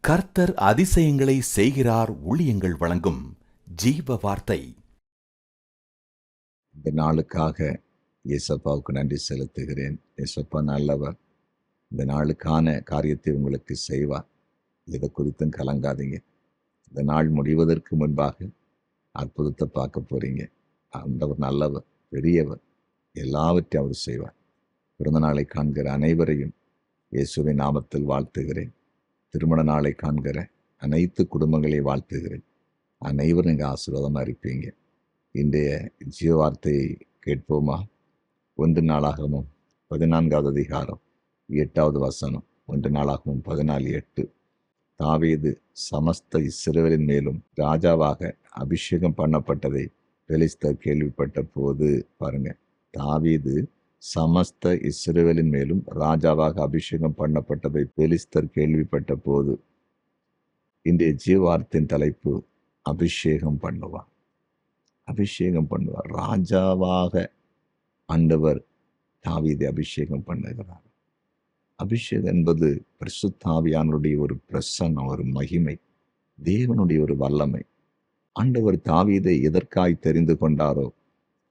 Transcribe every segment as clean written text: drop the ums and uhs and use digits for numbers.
கர்த்தர் அதிசயங்களை செய்கிறார். ஊழியங்கள் வழங்கும் ஜீவ வார்த்தை. இந்த நாளுக்காக இயேசப்பாவுக்கு நன்றி செலுத்துகிறேன். இயேசப்பா நல்லவர். இந்த நாளுக்கான காரியத்தை உங்களுக்கு செய்வார். இதை குறித்தும் கலங்காதீங்க. இந்த நாள் முடிவதற்கு முன்பாக அற்புதத்தை பார்க்க போறீங்க. ஆண்டவர் நல்லவர், பெரியவர், எல்லாவற்றையும் அவர் செய்வார். பிறந்த நாளை காண்கிற அனைவரையும் இயேசுவின் நாமத்தில் வாழ்த்துகிறேன். திருமண நாளை காண்கிற அனைத்து குடும்பங்களை வாழ்த்துகிறேன். அனைவரும் இங்கே ஆசீர்வாதமாக இருப்பீங்க. இன்றைய ஜீவ வார்த்தையை கேட்போமா? 1 நாளாகமும் 14வது அதிகாரம் 8வது வசனம். 1 நாளாகமும் 14:8. தாவீது சமஸ்த இஸ்ரவேலின் மேலும் ராஜாவாக அபிஷேகம் பண்ணப்பட்டதை பெலிஸ்தர் கேள்விப்பட்ட போது, பாருங்க, தாவீது சமஸ்த இஸ்ரவேலின் மேலும் ராஜாவாக அபிஷேகம் பண்ணப்பட்டதை பெலிஸ்தர் கேள்விப்பட்ட போது. இன்றைய ஜீவார்த்தின் தலைப்பு அபிஷேகம் பண்ணுவார். அபிஷேகம் பண்ணுவார். ராஜாவாக ஆண்டவர் தாவீதை அபிஷேகம் பண்ணுகிறார். அபிஷேகம் என்பது பரிசுத்த ஆவியானவருடைய ஒரு பிரசன்னம், ஒரு மகிமை, தேவனுடைய ஒரு வல்லமை. ஆண்டவர் தாவீதை எதற்காய் தெரிந்து கொண்டாரோ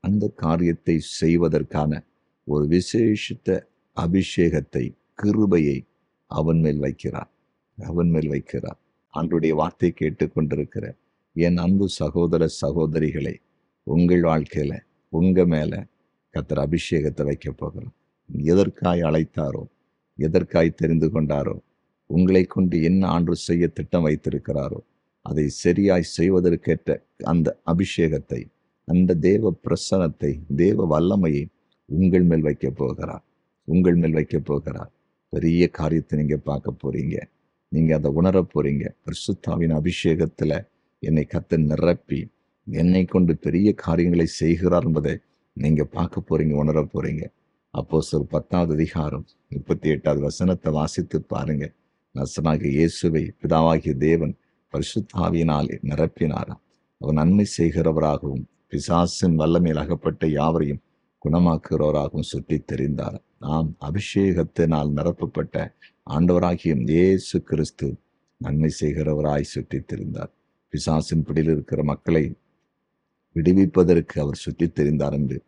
அந்த காரியத்தை செய்வதற்கான ஒரு விசேஷித்த அபிஷேகத்தை, கிருபையை அவன் மேல் வைக்கிறார். ஆண்டுடைய வார்த்தை கேட்டுக்கொண்டிருக்கிற என் அன்பு சகோதர சகோதரிகளை, உங்கள் வாழ்க்கையில உங்க மேல கர்த்தர் அபிஷேகத்தை வைக்க போகிறோம். எதற்காய் அழைத்தாரோ, எதற்காய் தெரிந்து கொண்டாரோ, உங்களை கொண்டு என்ன ஆண்டு செய்ய திட்டம் வைத்திருக்கிறாரோ அதை சரியாய் செய்வதற்கேற்ற அந்த அபிஷேகத்தை, அந்த தேவ பிரசனத்தை, தேவ வல்லமையை உங்கள் மேல் வைக்க போகிறார். பெரிய காரியத்தை நீங்க பார்க்க போறீங்க. நீங்க அதை உணர போறீங்க. பரிசுத்தாவின் அபிஷேகத்துல என்னை கர்த்தர் நிரப்பி என்னை கொண்டு பெரிய காரியங்களை செய்கிறார் என்பதை நீங்க பார்க்க போறீங்க, உணர போறீங்க. அப்போஸ்தலர் 10வது அதிகாரம் 38வது வசனத்தை வாசித்து பாருங்க. நசனாகிய இயேசுவை பிதாவாகிய தேவன் பரிசுத்தாவியினால் நிரப்பினாராம். அவர் நன்மை செய்கிறவராகவும் பிசாசின் வல்லமையில் அகப்பட்ட யாவரையும் குணமாக்குகிறவராகவும் சுற்றி தெரிந்தார். நாம் அபிஷேகத்தினால் நிரப்பப்பட்ட ஆண்டவராகிய இயேசு கிறிஸ்து நன்மை செய்கிறவராய் சுற்றி தெரிந்தார். பிசாசின் பிடியில் இருக்கிற மக்களை விடுவிப்பதற்கு அவர் சுற்றி தெரிந்தார் என்று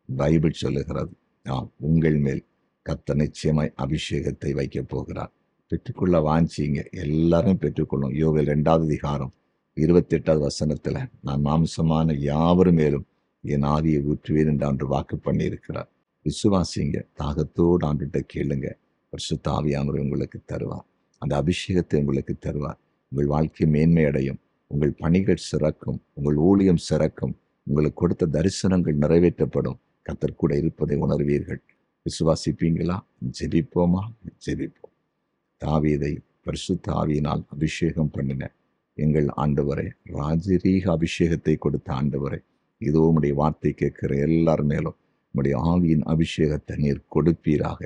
பைபிள் சொல்லுகிறது. நாம் உங்கள் மேல் கர்த்தர் நிச்சயமாய் அபிஷேகத்தை வைக்க போகிறார். பெற்றுக்கொள்ள வாஞ்சிங்க, எல்லாரும் பெற்றுக்கொள்ளும். யோவேல் 2வது அதிகாரம் 28வது வசனத்துல, நான் மாம்சமான யாவரும் மேலும் என் ஆவியை ஊற்றுவேன் என்று ஆண்டு வாக்கு பண்ணி இருக்கிறார். விசுவாசிங்க, தாகத்தோடு ஆண்டுகிட்ட கேளுங்க. பரிசுத்த ஆவியானவர் உங்களுக்கு தருவார். அந்த அபிஷேகத்தை உங்களுக்கு தருவார். உங்கள் வாழ்க்கை மேன்மை அடையும். உங்கள் பணிகள் சிறக்கும். உங்கள் ஊழியம் சிறக்கும். உங்களுக்கு கொடுத்த தரிசனங்கள் நிறைவேற்றப்படும். கர்த்தர் கூட இருப்பதை உணர்வீர்கள். விசுவாசிப்பீங்களா? ஜெபிப்போமா? ஜெபிப்போம். தாவீதை பரிசுத்த ஆவியினால் அபிஷேகம் பண்ணின எங்கள் ஆண்டவரே, ராஜரீக அபிஷேகத்தை கொடுத்த ஆண்டவரே, இதோ உம்முடைய வார்த்தை கேட்கிற எல்லார் மேலும் உம்முடைய ஆவியின் அபிஷேகத்தை நீர் கொடுப்பீராக,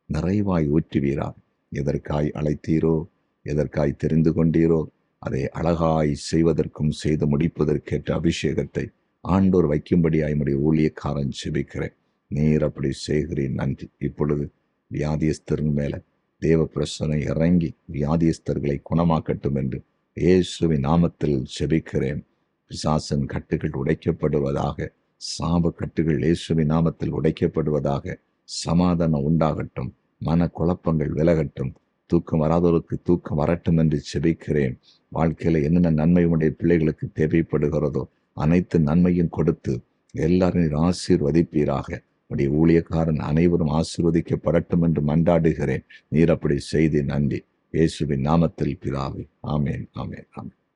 நிறைவாய் ஊற்றுவீராக. எதற்காய் அழைத்தீரோ, எதற்காய் தெரிந்து கொண்டீரோ அதை அழகாய் செய்வதற்கும் செய்து முடிப்பதற்கேற்ற அபிஷேகத்தை ஆண்டோர் வைக்கும்படியாய் உம்முடைய ஊழியக்காரன் ஜெபிக்கிறேன். நீர் அப்படி செய்கிறேன். நன்றி. இப்பொழுது வியாதியஸ்தரின் மேல தேவ பிரசனை இறங்கி வியாதியஸ்தர்களை குணமாக்கட்டும் என்று இயேசுவின் நாமத்தில் ஜெபிக்கிறேன். பிசாசின் கட்டுகள் உடைக்கப்படுவதாக. சாப கட்டுகள் இயேசுவின் நாமத்தில் உடைக்கப்படுவதாக. சமாதானம் உண்டாகட்டும். மன குழப்பங்கள் விலகட்டும். தூக்கம் வராதவருக்கு தூக்கம் வரட்டும் என்று ஜெபிக்கிறேன். வாழ்க்கையில என்னென்ன நன்மை உடைய பிள்ளைகளுக்கு தேவைப்படுகிறதோ அனைத்து நன்மையும் கொடுத்து எல்லாரும் ஆசீர்வதிப்பீராக. உடைய ஊழியக்காரன் அனைவரும் ஆசீர்வதிக்கப்படட்டும் என்று மன்றாடுகிறேன். நீர் அப்படி செய்தி. நன்றி. இயேசுவின் நாமத்தில் பிதாவே. ஆமென், ஆமென், ஆமென்.